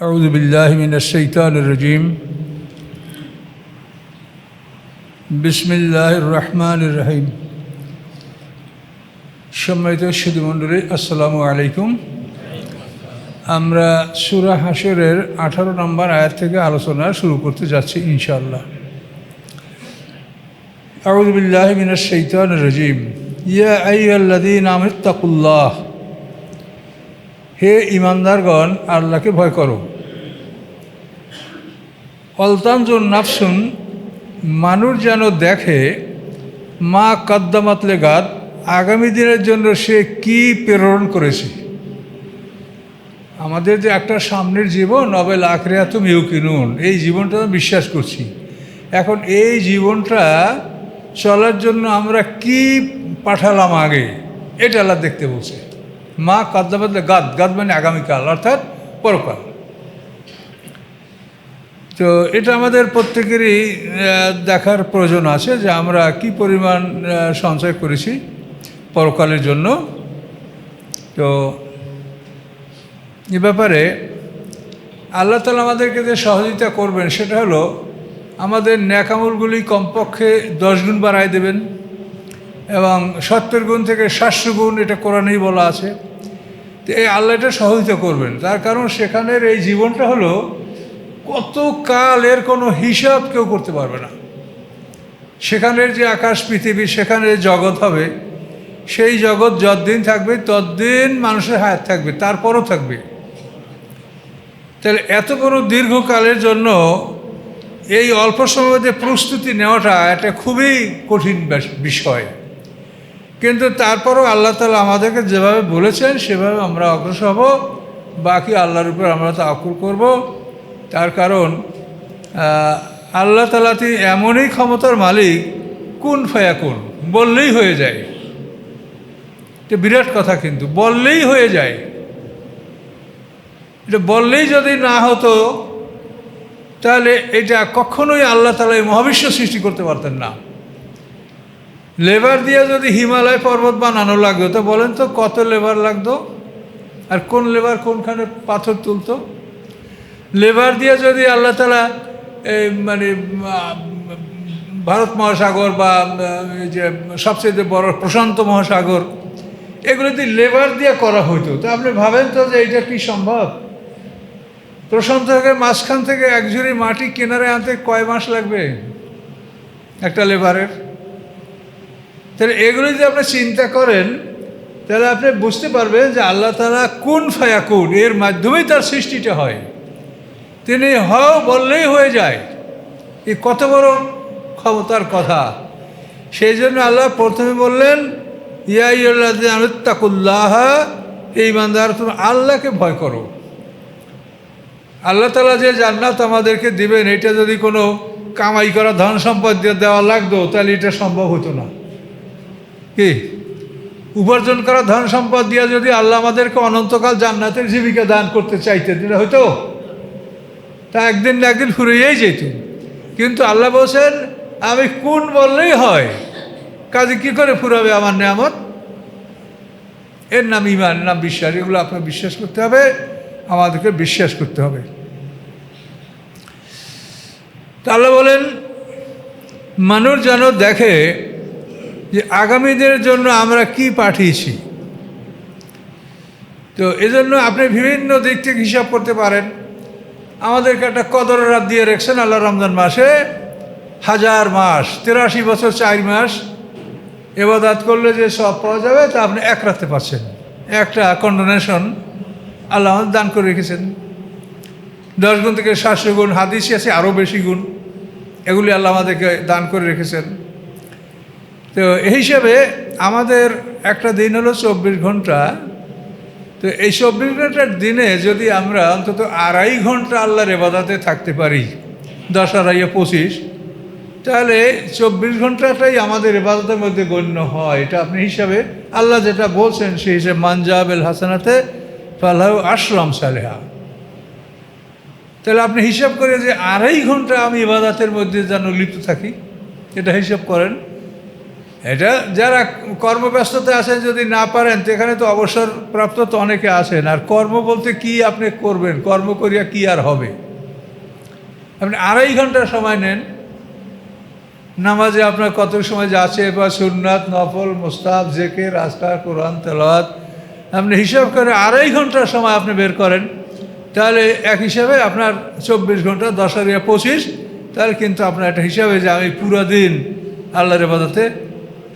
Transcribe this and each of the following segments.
أعوذ بالله من الشيطان الرجيم بسم الله الرحمن الرحيم সম্মানিত সুধীমণ্ডলী আসসালামু আলাইকুম। আমরা সূরা হাশরের 18 নম্বর আয়াত থেকে আলোচনা শুরু করতে যাচ্ছি ইনশাআল্লাহ। আউযু বিল্লাহি মিনাশ শাইতানির রাজীম। ইয়া আইয়ুহাল্লাযীনা আমানুত্তাকুল্লাহ, হে ঈমানদারগণ আল্লাহকে ভয় করো। অলতানজুর নাফসুন, মানুষ যেন দেখে, মা কদ্দামাত লেগাত, আগামী দিনের জন্য সে কি প্রেরণ করেছে। আমাদের যে একটা সামনের জীবন, অবেল আখিরাতুম ইউকিনুন, এই জীবনটা বিশ্বাস করছি। এখন এই জীবনটা চলার জন্য আমরা কি পাঠালাম আগে, এটা আল্লাহ দেখতে বলছে। মা কদ্দামাত লেগাত, গাদ মানে আগামীকাল, অর্থাৎ পরকাল। তো এটা আমাদের প্রত্যেকেরই দেখার প্রয়োজন আছে যে আমরা কি পরিমাণ সঞ্চয় করেছি পরকালের জন্য। তো এ ব্যাপারে আল্লাহ তাআলা আমাদেরকে যে সহযোগিতা করবেন সেটা হলো আমাদের নেক আমলগুলি কমপক্ষে 10 গুণ বাড়ায় দেবেন, এবং 70 গুণ থেকে 700 গুণ, এটা কোরআনেই বলা আছে। তো এই আল্লাহ এটা সহযোগিতা করবেন, তার কারণ সেখানের এই জীবনটা হলো কত কাল, এর কোনো হিসাব কেউ করতে পারবে না। সেখানের যে আকাশ পৃথিবী, সেখানে জগৎ হবে, সেই জগৎ যতদিন থাকবে ততদিন মানুষের হায়াত থাকবে, তারপরও থাকবে। তাহলে এত বড় দীর্ঘকালের জন্য এই অল্প সময়ে প্রস্তুতি নেওয়াটা একটা খুবই কঠিন বিষয়। কিন্তু তারপরও আল্লাহ তাআলা আমাদেরকে যেভাবে বলেছেন সেভাবে আমরা অগ্রসর হব, বাকি আল্লাহর উপর আমরা তাওয়াক্কুল করব। তার কারণ আল্লাহ তাআলা এমনই ক্ষমতার মালিক, কুন ফায়াকুন, বললেই হয়ে যায়। এটা বিরাট কথা, কিন্তু বললেই হয়ে যায়। এটা বললেই যদি না হতো তাহলে এটা কখনোই আল্লাহ তাআলা এই মহাবিশ্ব সৃষ্টি করতে পারতেন না। লেবার দিয়ে যদি হিমালয় পর্বত বানানো লাগতো, তো বলেন তো কত লেবার লাগতো, আর কোন লেবার কোনখানে পাথর তুলতো। লেবার দিয়ে যদি আল্লাহ তাআলা মানে ভারত মহাসাগর বা যে সবচেয়ে বড় প্রশান্ত মহাসাগর, এগুলো যদি লেবার দিয়ে করা হইতো, তো আপনি ভাবেন তো যে এইটা কি সম্ভব। প্রশান্ত থেকে মাঝখান থেকে এক ঝুড়ি মাটি কিনারে আনতে কয় মাস লাগবে একটা লেবারের। তাহলে এগুলো যদি আপনি চিন্তা করেন তাহলে আপনি বুঝতে পারবেন যে আল্লাহ তাআলা কুন ফায়াকুন, এর মাধ্যমেই তার সৃষ্টিটা হয়। তিনি হও বললেই হয়ে যায়। এই কত বড় ক্ষমতার কথা। সেই জন্য আল্লাহ প্রথমে বললেন ইয়া আইয়ুহাল্লাযীনা আমানুত্তাকুল্লাহ, এই ইমানদার তুমি আল্লাহকে ভয় করো। আল্লাহ তাআলা যে জান্নাত আমাদেরকে দিবেন, এটা যদি কোনো কামাই করা ধন সম্পদ দিয়ে দেওয়া লাগতো তাহলে এটা সম্ভব হতো না। কি উপার্জন করা ধন সম্পদ দিয়ে যদি আল্লাহ আমাদেরকে অনন্তকাল জান্নাতের জীবিকা দান করতে চাইতেন, এটা হয়তো তা একদিন না একদিন ফুরিয়েই যেত। কিন্তু আল্লাহ বলছেন আমি কোন বললেই হয়, কাজে কি করে ফুরাবে আমার নেয়ামত। এর নাম ঈমান, নাম বিশ্বাস। এগুলো আপনার বিশ্বাস করতে হবে, আমাদেরকে বিশ্বাস করতে হবে। তা আল্লাহ বলেন মানুষ যেন দেখে যে আগামী দিনের জন্য আমরা কি পাঠিয়েছি। তো এজন্য আপনি বিভিন্ন দিক থেকে হিসাব করতে পারেন। আমাদেরকে একটা কদরের রাত দিয়ে রেখেছেন আল্লাহ, রমজান মাসে 1000 মাস, 83 বছর 4 মাস ইবাদত করলে যে সব পাওয়া যাবে তা আপনি এক রাতে পাচ্ছেন। একটা কন্ডোনেশন আল্লাহ আমাদের দান করে রেখেছেন। 10 গুণ থেকে 700 গুণ, হাদিসে আছে আরও বেশি গুণ, এগুলি আল্লাহ আমাদেরকে দান করে রেখেছেন। তো এই হিসাবে আমাদের একটা দিন হলো 24 ঘন্টা। তো এই 24 ঘন্টার দিনে যদি আমরা অন্তত 2.5 ঘন্টা আল্লাহর ইবাদতে থাকতে পারি, 10 আর 25, তাহলে 24 ঘন্টাটাই আমাদের ইবাদতের মধ্যে গণ্য হয়। এটা আপনি হিসাবে আল্লাহ যেটা বলছেন সেই হিসেবে মানজাবেল হাসানাতে ফালাহু আশরু আমসালিহা। তাহলে আপনি হিসাব করে যে 2.5 ঘন্টা আমি ইবাদতের মধ্যে যেন লিপ্ত থাকি, এটা হিসাব করেন। এটা যারা কর্মব্যস্ততা আছেন যদি না পারেন তো এখানে তো অবসরপ্রাপ্ত তো অনেকে আছেন। আর কর্ম বলতে কি আপনি করবেন, কর্ম করিয়া কি আর হবে? আপনি 2.5 ঘন্টা সময় নেন, নামাজে আপনার কত সময় যাচ্ছে, বা সুন্নাত, নফল, মুস্তাহাব, জিকির, আজকার, কোরআন তেলাওয়াত, আপনি হিসাব করে 2.5 ঘন্টা সময় আপনি বের করেন, তাহলে এক হিসাবে আপনার 24 ঘন্টা 10 আর 25, তাহলে কিন্তু আপনার একটা হিসাবে যে আমি পুরো দিন আল্লাহর ইবাদতে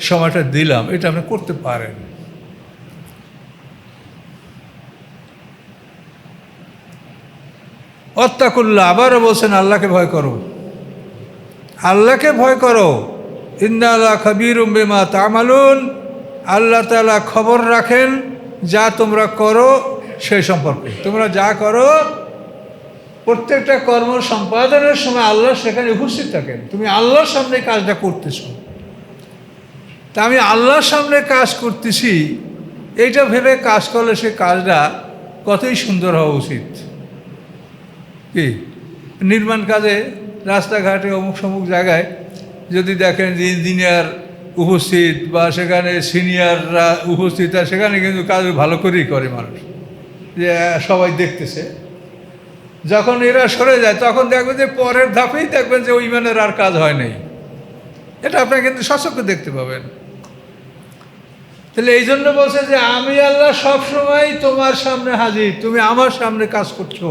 সময়টা দিলাম, এটা আপনি করতে পারেন। ওয়াত্তাকুল্লাহ, আবারও বলছেন আল্লাহকে ভয় করো, আল্লাহকে ভয় করো। ইন্না আল্লাহ খাবীরুম বিমা তা'মালুন, আল্লাহ তাআলা খবর রাখেন যা তোমরা করো সেই সম্পর্কে। তোমরা যা করো প্রত্যেকটা কর্ম সম্পাদনের সময় আল্লাহ সেখানে উপস্থিত থাকেন। তুমি আল্লাহর সামনে কাজটা করতেছো, তা আমি আল্লাহর সামনে কাজ করতেছি এইটা ভেবে কাজ করলে সে কাজটা কতই সুন্দর হওয়া উচিত। কি নির্মাণ কাজে রাস্তাঘাটে অমুক সমুক জায়গায় যদি দেখেন যে ইঞ্জিনিয়ার উপস্থিত বা সেখানে সিনিয়ররা উপস্থিত, আর সেখানে কিন্তু কাজ ভালো করেই করে মানুষ, যে সবাই দেখতেছে। যখন এরা সরে যায় তখন দেখবেন যে পরের ধাপেই দেখবেন যে ওই মানের আর কাজ হয় নাই। এটা আপনি কিন্তু সচক্ষে দেখতে পাবেন। তাহলে এই জন্য বলছে যে আমি আল্লাহ সবসময় তোমার সামনে হাজির, তুমি আমার সামনে কাজ করছো,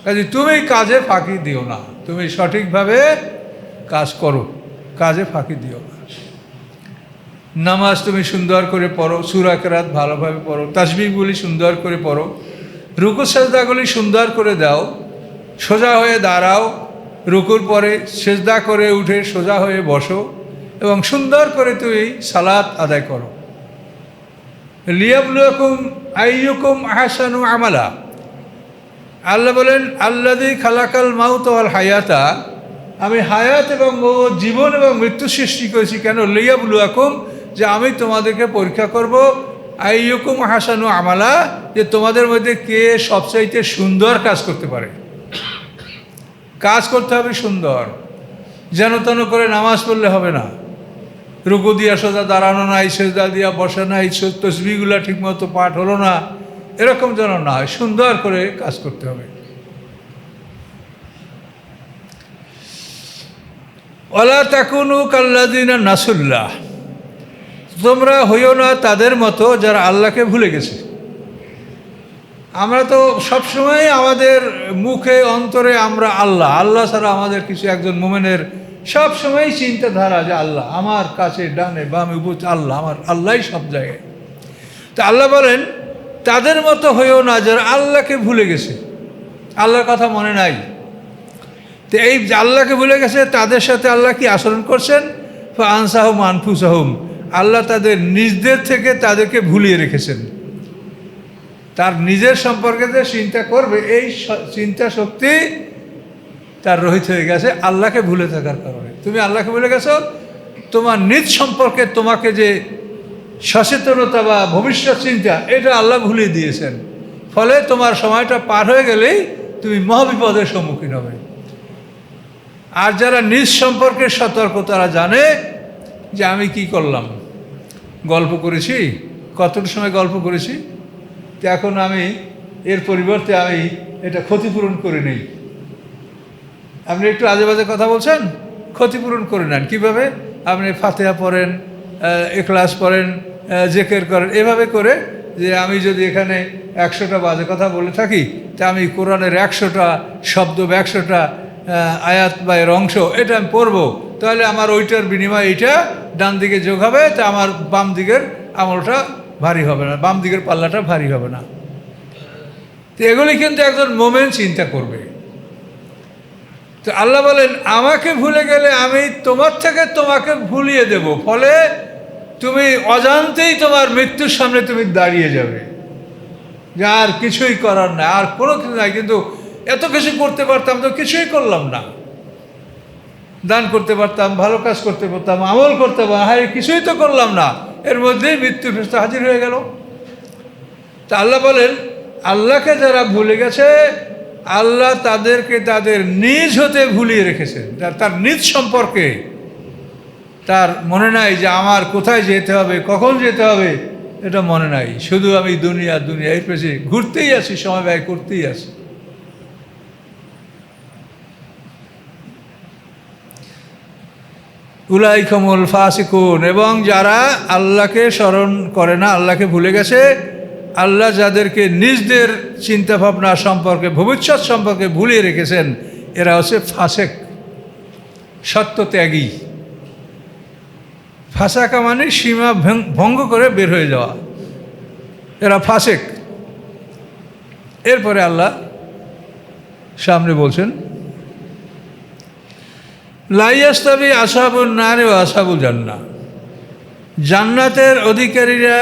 কাজে তুমি কাজে ফাঁকি দিও না, তুমি সঠিকভাবে কাজ করো, কাজে ফাঁকি দিও না। নামাজ তুমি সুন্দর করে পড়ো, সূরা কেরাত ভালোভাবে পড়ো, তাসবিহগুলি সুন্দর করে পড়ো, রুকু সেজদাগুলি সুন্দর করে দাও, সোজা হয়ে দাঁড়াও, রুকুর পরে সেজদা করে উঠে সোজা হয়ে বসো এবং সুন্দর করে তুমি সালাত আদায় করো। লিয়াবলুয়াকুম আইয়ুকুম আহসানু আমালা, আল্লাহ বলেন আল্লাযী খালাকাল মাউতা ওয়াল হায়াতা, আমি হায়াত এবং মওত, জীবন এবং মৃত্যু সৃষ্টি করেছি কেন? লিয়াবলুয়াকুম, যে আমি তোমাদেরকে পরীক্ষা করব, আইয়ুকুম আহসানু আমালা, যে তোমাদের মধ্যে কে সবচাইতে সুন্দর কাজ করতে পারে। কাজ করতে হবে সুন্দর, যেন তেন করে নামাজ পড়লে হবে না, রুকু দিয়া সোজা দাঁড়ানো নাই, সেজদা দিয়া বসা নাই, তসবিহগুলো ঠিকমতো পাঠ হলো না, এরকম যেন না হয়, সুন্দর করে কাজ করতে হবে। ওয়ালা তাকুনু কাল্লাযিনা নাসুল্লাহ, তোমরা হইও না তাদের মতো যারা আল্লাহকে ভুলে গেছে। আমরা তো সবসময় আমাদের মুখে অন্তরে আমরা আল্লাহ আল্লাহ ছাড়া আমাদের কিছু, একজন মুমিনের সবসময় চিন্তাধারা যে আল্লাহ আমার কাছে, ডানে বামে উপর আল্লাহ, আমার আল্লাহই সব জায়গায়। তো আল্লাহ বলেন তাদের মতো হয়েও না যারা আল্লাহকে ভুলে গেছে, আল্লাহর কথা মনে নাই। তো এই আল্লাহকে ভুলে গেছে তাদের সাথে আল্লাহ কি আচরণ করছেন? ফাআনসাহুম আনফুসাহুম, আল্লাহ তাদের নিজদের থেকে তাদেরকে ভুলিয়ে রেখেছেন। তার নিজের সম্পর্কে যে চিন্তা করবে এই চিন্তা শক্তি তার রহিত হয়ে গেছে আল্লাহকে ভুলে থাকার কারণে। তুমি আল্লাহকে ভুলে গেছো, তোমার নিজ সম্পর্কে তোমাকে যে সচেতনতা বা ভবিষ্যৎ চিন্তা, এটা আল্লাহ ভুলিয়ে দিয়েছেন। ফলে তোমার সময়টা পার হয়ে গেলেই তুমি মহাবিপদের সম্মুখীন হবে। আর যারা নিজ সম্পর্কে সতর্ক, তারা জানে যে আমি কি করলাম, গল্প করেছি, কতটা সময় গল্প করেছি, তো এখন আমি এর পরিবর্তে আমি এটা ক্ষতিপূরণ করে নেই। আপনি একটু আজে বাজে কথা বলছেন, ক্ষতিপূরণ করে নেন। কীভাবে? আপনি ফাতিহা পড়েন, ইখলাস পড়েন, জিকির করেন, এভাবে করে যে আমি যদি এখানে 100টা বাজে কথা বলে থাকি, তা আমি কোরআনের 100টা শব্দ বা 100টা আয়াত বা এর অংশ এটা আমি পড়বো, তাহলে আমার ওইটার বিনিময়ে এইটা ডান দিকে যোগ হবে, তা আমার বাম দিকের আমলটা ভারী হবে না, বাম দিকের পাল্লাটা ভারী হবে না। তো এগুলি কিন্তু একজন মোমেন চিন্তা করবে। তো আল্লাহ বলেন আমাকে ভুলে গেলে আমি তোমার থেকে তোমাকে ভুলিয়ে দেব, ফলে তুমি অজান্তেই তোমার মৃত্যুর সামনে তুমি দাঁড়িয়ে যাবে, যে আর কিছুই করার নাই, আর কোনো কিছু নাই, কিন্তু এত কিছু করতে পারতাম তো কিছুই করলাম না, দান করতে পারতাম, ভালো কাজ করতে পারতাম, আমল করতে পারতাম, হ্যাঁ কিছুই তো করলাম না, এর মধ্যেই মৃত্যু ফেরেশতা হাজির হয়ে গেল। তা আল্লাহ বলেন আল্লাহকে যারা ভুলে গেছে আল্লাহ তাদেরকে তাদের নিজ হতে ভুলিয়ে রেখেছেন, তার নিজ সম্পর্কে তার মনে নাই যে আমার কোথায় যেতে হবে, কখন যেতে হবে, এটা মনে নাই। শুধু আমি দুনিয়া এর পেছনে ঘুরতেই আছি, সময় ব্যয় করতেই আছি। উলাইকুমুল ফাসিকুন, এবং যারা আল্লাহকে স্মরণ করে না, আল্লাহকে ভুলে গেছে, আল্লাহ যাদেরকে নিজদের চিন্তাভাবনা সম্পর্কে, ভবিষ্যৎ সম্পর্কে ভুলিয়ে রেখেছেন, এরা হচ্ছে ফাসেক, সত্যত্যাগী। ফাসাকা মানে সীমা ভঙ্গ করে বের হয়ে যাওয়া, এরা ফাসেক। এরপরে আল্লাহ সামনে বলছেন, লা ইয়াস্তাবি আসহাবুন নারি ওয়া আসহাবুল জান্নাহ, জান্নাতের অধিকারীরা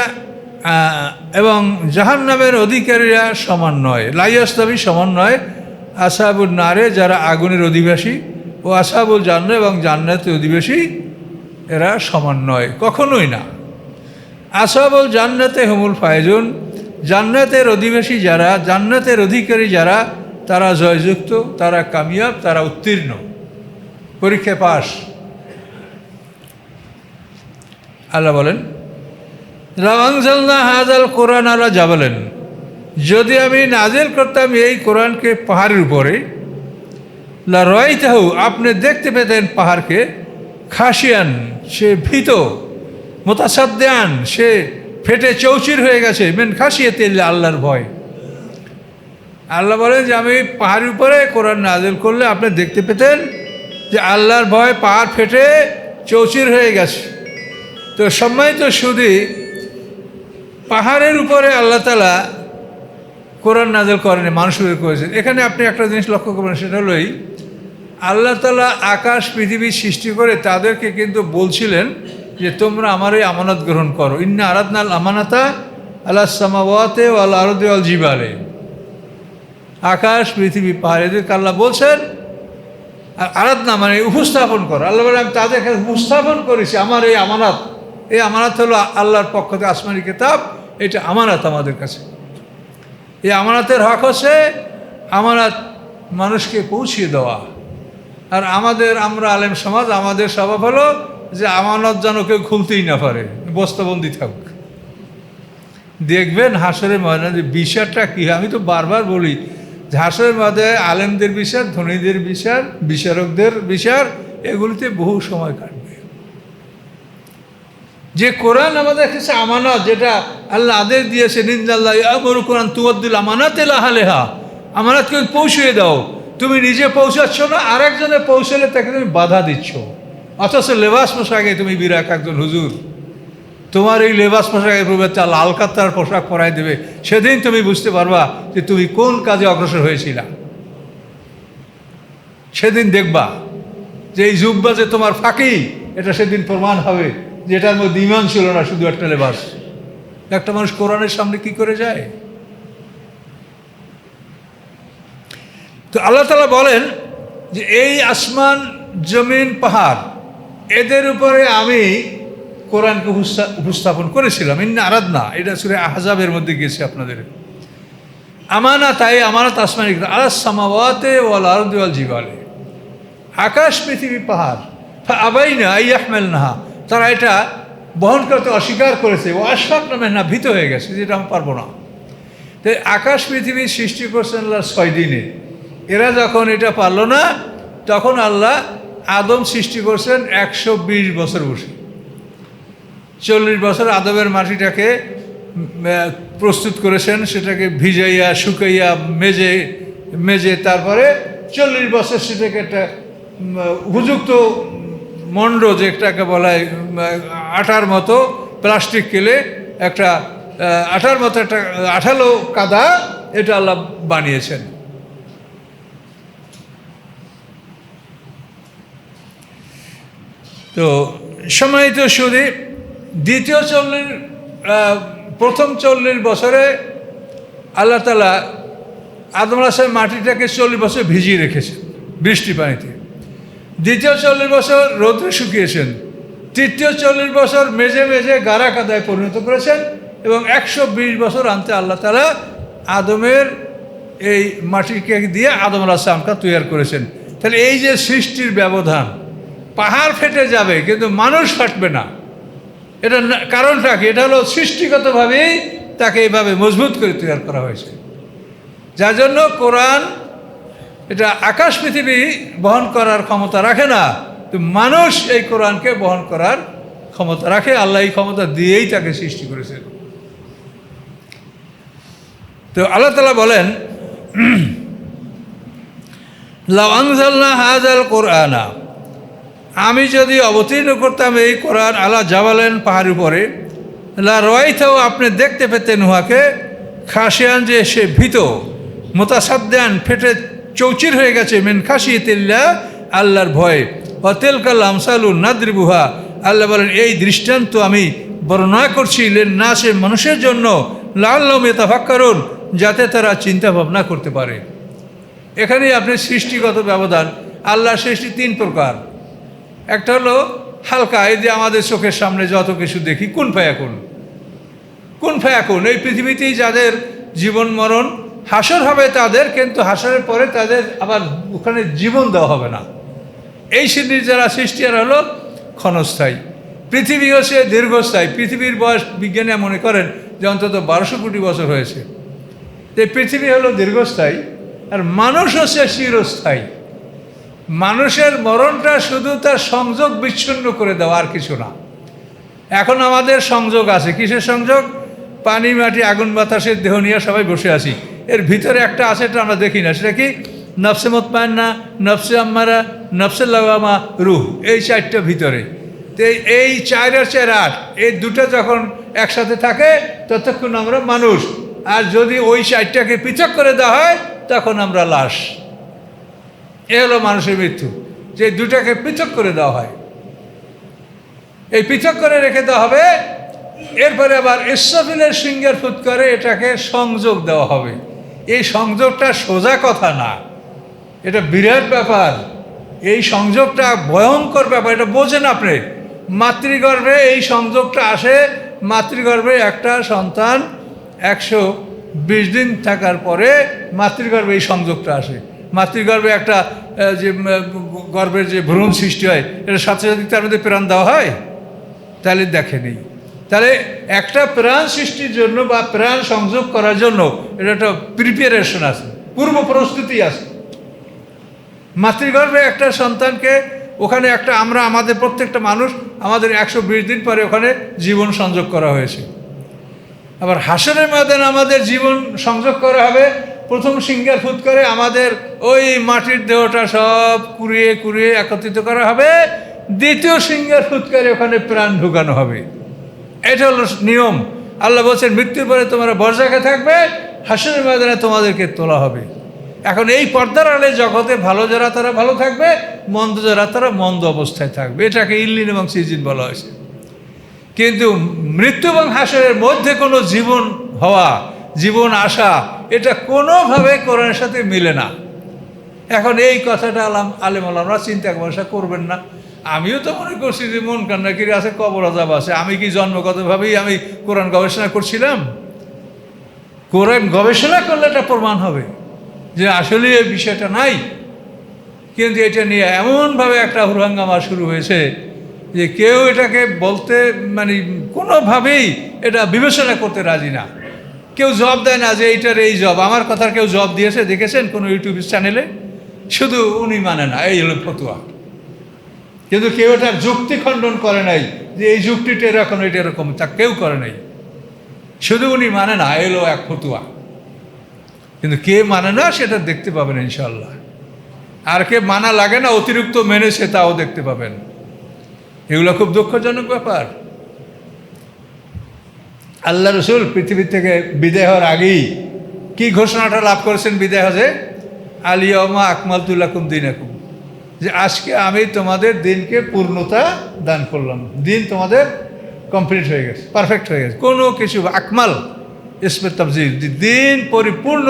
এবং জাহান্নামের অধিকারীরা সমান নয়। লা ইয়াস্তাবি সমান নয়, আসহাবুন নারে যারা আগুনের অধিবাসী, ও আসহাবুল জান্নাহ এবং জান্নাতের অধিবাসী, এরা সমান নয়, কখনোই না। আসহাবুল জান্নাতে হুমুল ফায়েজুন, জান্নাতের অধিবাসী যারা, জান্নাতের অধিকারী যারা, তারা জয়যুক্ত, তারা কামিয়াব, তারা উত্তীর্ণ, পরীক্ষা পাস। আল্লাহ বলেন, লাউ আনজালনা হাযাল কোরআন আলা জাবালিন, যদি আমি নাজিল করতাম এই কোরআনকে পাহাড়ের উপরে, লা রাআইতাহু, আপনি দেখতে পেতেন পাহাড়কে, খাশিয়ান, সে ভীত, মুতাসাদ্দিআন, সে ফেটে চৌচির হয়ে গেছে, মিন খাশিয়াতিল্লাহ, আল্লাহর ভয়। আল্লাহ বলেন যে আমি পাহাড়ের উপরে কোরআন নাজিল করলে আপনি দেখতে পেতেন যে আল্লাহর ভয় পাহাড় ফেটে চৌচির হয়ে গেছে। তো সম্মানিত শুধু পাহাড়ের উপরে আল্লাহ তাআলা কোরআন নাজিল করেনি, মানুষের করেছেন। এখানে আপনি একটা জিনিস লক্ষ্য করবেন, সেটা হলোই আল্লাহ তাআলা আকাশ পৃথিবী সৃষ্টি করে তাদেরকে কিন্তু বলছিলেন যে তোমরা আমার এই আমানত গ্রহণ করো। ইন্না আরাদনাল আমানাতা আলাস সামাওয়াতি ওয়াল আরদি ওয়াল জিবালে, আকাশ পৃথিবী পাহাড় এদেরকে আল্লাহ বলছেন, আর আরাধনা মানে উপস্থাপন করো। আল্লাহ বলে আমি তাদেরকে উপস্থাপন করেছি আমার এই আমানত। এই আমানত হলো আল্লাহর পক্ষ থেকে আসমানি কিতাব, এটা আমানত আমাদের কাছে। এই আমানতের হক হচ্ছে আমানত মানুষকে পৌঁছিয়ে দেওয়া। আর আমরা আলেম সমাজ, আমাদের স্বভাব হলো যে আমানত যেন কেউ খুলতেই না পারে, বস্তাবন্দি থাকুক। দেখবেন হাসরের ময়দানে বিচারটা কী হয়। আমি তো বারবার বলি যে হাসরের ময়দানে আলেমদের বিচার, ধনীদের বিচার, বিচারকদের বিচার, এগুলিতে বহু সময় কাটবে। যে কোরআন আমাদের কাছে আমানত, যেটা আল্লাহ আদেশ দিয়েছে, ইন্নাল্লাহ ইয়ামুরুকুম আন তুআদ্দুল আমানাতি ইলা আহলিহা, আমানতকে পৌঁছে দাও। তুমি নিজে পৌঁছাচ্ছ না, আরেকজনে পৌঁছালে তাকে তুমি বাধা দিচ্ছ। অথচ লেবাস পোশাকে তুমি বিরাট একজন হুজুর, তোমার এই লেবাস পোশাকের পরিবর্তে আল্লাহ আলকাত্তার পোশাক পরাই দেবে। সেদিন তুমি বুঝতে পারবা যে তুমি কোন কাজে অগ্রসর হয়েছিলা। সেদিন দেখবা যে এই জুব্বা যে তোমার ফাঁকি, এটা সেদিন প্রমাণ হবে যে এটার মধ্যে ঈমান ছিল না, শুধু একটা লেবাস। একটা মানুষ কোরআনের সামনে কি করে যায়? তো আল্লাহ তাআলা বলেন যে এই আসমান, জমিন, পাহাড়, এদের উপরে আমি কোরআনকে উপস্থাপন করেছিলাম। ইন্না আরাদনা, এটা সূরা আহজাবের মধ্যে গেছে আপনাদের। আমানাত, তাই আমানত আসমানি আলাস সামাওয়াতি ওয়াল আরদি ওয়াল জিবালে, আকাশ পৃথিবী পাহাড়, ফাআবাইনা আন ইয়াহমিলনাহা, তারা এটা বহন করতে অস্বীকার করেছে। ও আশফাকনা মিনহা, ভীত হয়ে গেছে যেটা আমি পারবো না। তাই আকাশ পৃথিবী সৃষ্টি করছেন আল্লাহ 6 দিনে। এরা যখন এটা পারলো না, তখন আল্লাহ আদম সৃষ্টি করছেন 120 বছর বসে। 40 বছর আদমের মাটিটাকে প্রস্তুত করেছেন, সেটাকে ভিজাইয়া শুকাইয়া মেজে তারপরে 40 বছর সেটাকে একটা উপযুক্ত মণ্ড, যেটাকে বলা হয় আটার মতো প্লাস্টিক কেলে একটা আটার মতো একটা আঠালো কাদা, এটা আল্লাহ বানিয়েছেন। তো সম্মানিত শুধু প্রথম 40 বছরে আল্লাহ তাআলা আদম আলাইহিস মাটিটাকে 40 বছর ভিজিয়ে রেখেছেন বৃষ্টি পানিতে। দ্বিতীয় 40 বছর রৌদ্রে শুকিয়েছেন। তৃতীয় 40 বছর মেজে গাড়া কাদায় পরিণত করেছেন। এবং 120 বছর আনতে আল্লাহ তাআলা আদমের এই মাটিকে দিয়ে আদম আলাইহিস সালামকে তৈরি করেছেন। তাহলে এই যে সৃষ্টির ব্যবধান, পাহাড় ফেটে যাবে কিন্তু মানুষ ফাটবে না। এটা কারণটা কি? এটা হলো সৃষ্টিগতভাবেই তাকে এইভাবে মজবুত করে তৈরি করা হয়েছে। যার জন্য কোরআন এটা আকাশ পৃথিবী বহন করার ক্ষমতা রাখে না, তো মানুষ এই কোরআনকে বহন করার ক্ষমতা রাখে। আল্লাহ এই ক্ষমতা দিয়েই তাকে সৃষ্টি করেছেন। তো আল্লাহ তাআলা বলেন, লাউ আনজালনা হাযাল কোরআনা, আমি যদি অবতীর্ণ করতাম এই কোরআন আলা জাবালেন, পাহাড়ের উপরে, লা রাআইতাহু, আপনি দেখতে পেতেন উহাকে, খাশিয়ান, যে সে ভীত, মুতাসাদ্দিআন, ফেটে চৌচির হয়ে গেছে, মিন খাশিয়াতিল্লাহ, আল্লাহর ভয়ে, ওয়া তিলকাল আমসালু নাদরিবুহা, আল্লাহ বলেন এই দৃষ্টান্ত আমি বর্ণনা করছি, লিন্নাসে, মানুষের জন্য, লাআল্লাহুম ইয়াতাফাক্কারুন, যাতে তারা চিন্তা ভাবনা করতে পারে। এখানেই আপনি সৃষ্টিগত ব্যবধান। আল্লাহর সৃষ্টি তিন প্রকার। একটা হলো হালকা, এই যে আমাদের চোখের সামনে যত কিছু দেখি, কুন ফায়াকুন, এই পৃথিবীতেই যাদের জীবন মরণ, হাসর হবে তাদের, কিন্তু হাসরের পরে তাদের আবার ওখানে জীবন দেওয়া হবে না। এই শ্রেণীর যারা সৃষ্টি আর হলো ক্ষণস্থায়ী। পৃথিবী হচ্ছে দীর্ঘস্থায়ী। পৃথিবীর বয়স বিজ্ঞানীরা মনে করেন যে অন্তত 1200 কোটি বছর হয়েছে। এই পৃথিবী হলো দীর্ঘস্থায়ী, আর মানুষ হচ্ছে চিরস্থায়ী। মানুষের মরণটা শুধু তার সংযোগ বিচ্ছিন্ন করে দেওয়া, আর কিছু না। এখন আমাদের সংযোগ আছে, কিসের সংযোগ? পানি, মাটি, আগুন, বাতাসের দেহ নিয়ে সবাই বসে আছি। এর ভিতরে একটা আছে, এটা আমরা দেখি না। সেটা কি? নফসে মুতমাইন্না, নফসে আম্মারা, নফসে লাওয়ামা, রূহ। এই চারটা ভিতরে। তো এই 4 আর 4 8, এই দুটো যখন একসাথে থাকে ততক্ষণ আমরা মানুষ। আর যদি ওই 4টাকে পৃথক করে দেওয়া হয় তখন আমরা লাশ। এ হলো মানুষের মৃত্যু, যে দুটাকে পৃথক করে দেওয়া হয়। এই পৃথক করে রেখে দেওয়া হবে। এরপরে আবার ইসরাফিলের সিংহের ফুৎকারে এটাকে সংযোগ দেওয়া হবে। এই সংযোগটা সোজা কথা না, এটা বিরাট ব্যাপার। এই সংযোগটা ভয়ঙ্কর ব্যাপার, এটা বোঝেন আপনি। মাতৃগর্ভে এই সংযোগটা আসে। মাতৃগর্ভে একটা সন্তান 120 দিন থাকার পরে মাতৃগর্ভে এই সংযোগটা আসে। মাতৃগর্ভে একটা যে গর্ভের যে ভ্রূণ সৃষ্টি হয়, এটা সাথে সাথে তার মধ্যে প্রাণ দেওয়া হয়? তাহলে দেখেনি। তাহলে একটা প্রাণ সৃষ্টির জন্য বা প্রাণ সংযোগ করার জন্য এটা একটা প্রিপারেশন আছে, পূর্ব প্রস্তুতি আছে। মাতৃগর্ভে একটা সন্তানকে ওখানে একটা আমাদের প্রত্যেকটা মানুষ, আমাদের 120 দিন পরে ওখানে জীবন সংযোগ করা হয়েছে। আবার হাসরের ময়দানে আমাদের জীবন সংযোগ করা হবে। প্রথম সিংহের ফুৎকারে আমাদের ওই মাটির দেহটা সব কুড়িয়ে কুড়িয়ে একত্রিত করা হবে। দ্বিতীয় সিংহের ফুৎকারে ওখানে প্রাণ ঢুকানো হবে। এটা হলো নিয়ম। আল্লাহ বলছেন মৃত্যুর পরে তোমরা বরজাখে থাকবে, হাসরের ময়দানে তোমাদেরকে তোলা হবে। এখন এই পর্দার আলে জগতে ভালো যারা তারা ভালো থাকবে, মন্দ যারা তারা মন্দ অবস্থায় থাকবে। এটাকে ইল্লিন এবং সিজিন বলা হয়েছে। কিন্তু মৃত্যু এবং হাসরের মধ্যে কোনো জীবন হওয়া, জীবন আসা, এটা কোনোভাবে কোরআনের সাথে মিলে না। এখন এই কথাটা আলেম ওলামারা চিন্তা গবেষণা করবেন না। আমিও তো মনে করছি যে মন কান্নাকিরি আছে, কবর আযাব আছে। আমি কি জন্মগতভাবেই আমি কোরআন গবেষণা করছিলাম? কোরআন গবেষণা করলে এটা প্রমাণ হবে যে আসলে এই বিষয়টা নাই। কিন্তু এটা নিয়ে এমনভাবে একটা হুরহাঙ্গামা শুরু হয়েছে যে কেউ এটাকে বলতে মানে কোনোভাবেই এটা বিবেচনা করতে রাজি না। কেউ জবাব দেয় না যে এইটার এই জবাব। আমার কথার কেউ জবাব দিয়েছে দেখেছেন কোনো ইউটিউব চ্যানেলে? শুধু উনি মানে না, এই হলো ফতোয়া। কিন্তু কেউ এটার যুক্তি খণ্ডন করে নাই যে এই যুক্তিটা এরকম, এটা এরকম, তা কেউ করে নাই। শুধু উনি মানে না, এলো এক ফতোয়া। কিন্তু কে মানে না সেটা দেখতে পাবেন ইনশাল্লাহ। আর কে মানা লাগে না, অতিরিক্ত মেনেছে, তাও দেখতে পাবেন। এগুলো খুব দুঃখজনক ব্যাপার। আল্লাহ রসুল পৃথিবী থেকে বিদায় হওয়ার আগেই কি ঘোষণাটা লাভ করেছেন বিদায় হজে? আলিয়াউমা আকমালতু লাকুম দীনাকুম, যে আজকে আমি তোমাদের দিনকে পূর্ণতা দান করলাম। দিন তোমাদের কমপ্লিট হয়ে গেছে, পারফেক্ট হয়ে গেছে। কোনো কিছু আকমাল ইসমে তাফজিল, দিন পরিপূর্ণ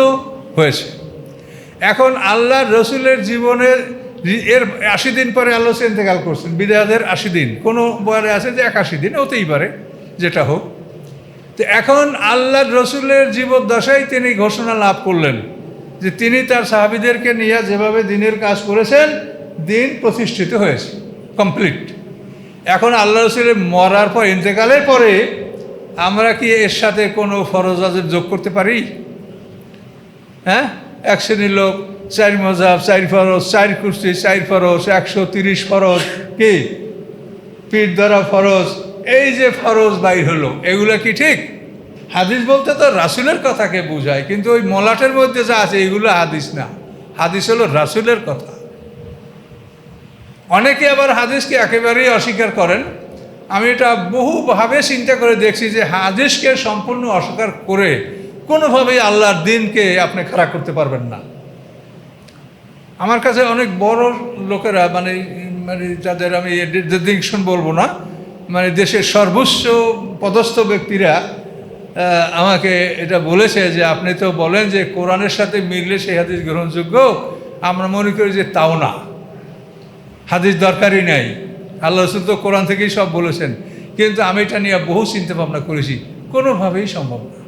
হয়েছে। এখন আল্লাহ রসুলের জীবনের এর 80 দিন পরে আল্লাহ ইন্তেকাল করছেন। বিদায়ের 80 দিন, কোনো বয়ারে আছে যে 81 দিন, হতেই পারে, যেটা হোক। তো এখন আল্লাহ রসুলের জীবদ্দশায় তিনি ঘোষণা লাভ করলেন যে তিনি তার সাহাবীদেরকে নিয়ে যেভাবে দিনের কাজ করেছেন, দিন প্রতিষ্ঠিত হয়েছে। কমপ্লিট। এখন আল্লাহ রসুলের মরার পর, ইন্তেকালের পরে আমরা কি এর সাথে কোনো ফরজ ওয়াজিব যোগ করতে পারি? হ্যাঁ, এক শ্রেণীর লোক 4 মাযহাব, 4 ফরজ, 4 কুরসি, 4 ফরজ, 130 ফরজ, কি পীর ধরা ফরজ, এই যে ফরজ বাইর হলো, এগুলো কি ঠিক? হাদিস বলতে তো রাসূলের কথাকে বোঝায়, কিন্তু ওই মলাটের মধ্যে যা আছে এগুলো হাদিস না, হাদিস হলো রাসূলের কথা। অনেকে আবার হাদিসকে একেবারেই অস্বীকার করেন। আমি এটা বহুভাবে চিন্তা করে দেখছি যে হাদিসকে সম্পূর্ণ অস্বীকার করে কোনোভাবেই আল্লাহর দিনকে আপনি খাড়া করতে পারবেন না। আমার কাছে অনেক বড় লোকেরা, মানে মানে যাদের আমি ডিস্টিংশন বলবো না, মানে দেশের সর্বোচ্চ পদস্থ ব্যক্তিরা আমাকে এটা বলেছে যে আপনি তো বলেন যে কোরআনের সাথে মিললে সেই হাদিস গ্রহণযোগ্য, আমরা মনে করি যে তাও না, হাদিস দরকারই নাই, আল্লাহ রাসূল তো কোরআন থেকেই সব বলেছেন। কিন্তু আমি এটা নিয়ে বহু চিন্তা ভাবনা করেছি, কোনোভাবেই সম্ভব না।